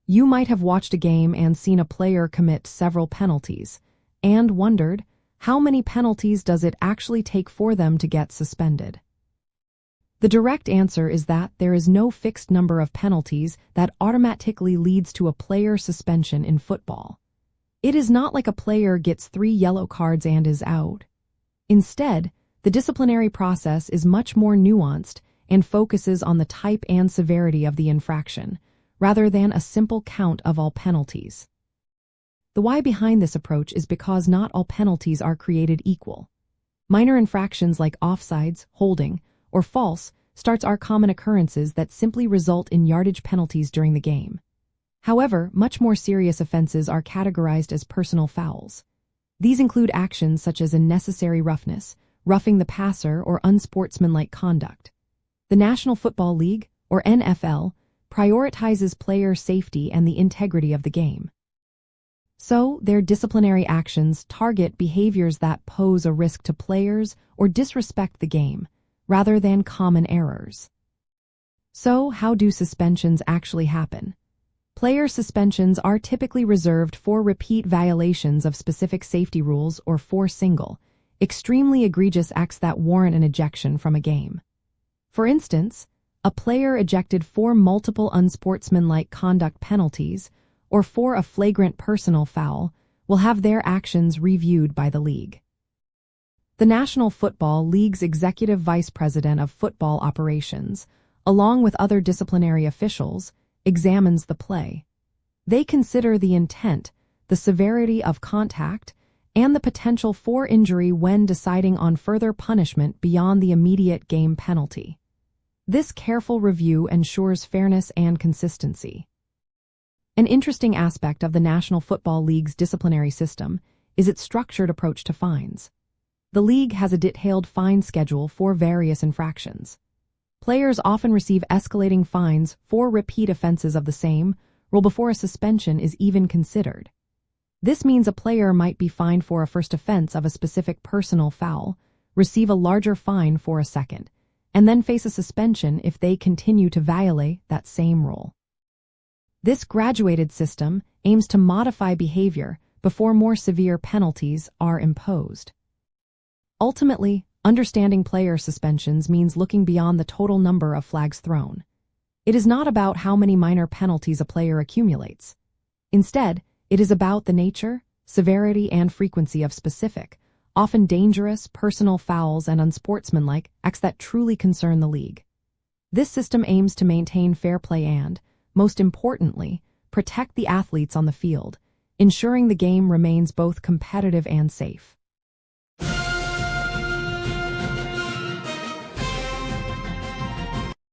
You might have watched a game and seen a player commit several penalties, and wondered, how many penalties does it actually take for them to get suspended? The direct answer is that there is no fixed number of penalties that automatically leads to a player suspension in football. It is not like a player gets 3 yellow cards and is out. Instead, the disciplinary process is much more nuanced and focuses on the type and severity of the infraction, rather than a simple count of all penalties. The why behind this approach is because not all penalties are created equal. Minor infractions like offsides, holding, or false starts are common occurrences that simply result in yardage penalties during the game. However, much more serious offenses are categorized as personal fouls. These include actions such as unnecessary roughness, roughing the passer, or unsportsmanlike conduct. The National Football League, or NFL, prioritizes player safety and the integrity of the game. So, their disciplinary actions target behaviors that pose a risk to players or disrespect the game, rather than common errors. So, how do suspensions actually happen? Player suspensions are typically reserved for repeat violations of specific safety rules or for single, extremely egregious acts that warrant an ejection from a game. For instance, a player ejected for multiple unsportsmanlike conduct penalties or for a flagrant personal foul will have their actions reviewed by the league. The National Football League's Executive Vice President of Football Operations, along with other disciplinary officials, examines the play. They consider the intent, the severity of contact, and the potential for injury when deciding on further punishment beyond the immediate game penalty. This careful review ensures fairness and consistency. An interesting aspect of the National Football League's disciplinary system is its structured approach to fines. The league has a detailed fine schedule for various infractions. Players often receive escalating fines for repeat offenses of the same rule before a suspension is even considered. This means a player might be fined for a first offense of a specific personal foul, receive a larger fine for a second, and then face a suspension if they continue to violate that same rule. This graduated system aims to modify behavior before more severe penalties are imposed. Ultimately, understanding player suspensions means looking beyond the total number of flags thrown. It is not about how many minor penalties a player accumulates. Instead, it is about the nature, severity, and frequency of specific, often dangerous, personal fouls and unsportsmanlike acts that truly concern the league. This system aims to maintain fair play and, most importantly, protect the athletes on the field, ensuring the game remains both competitive and safe.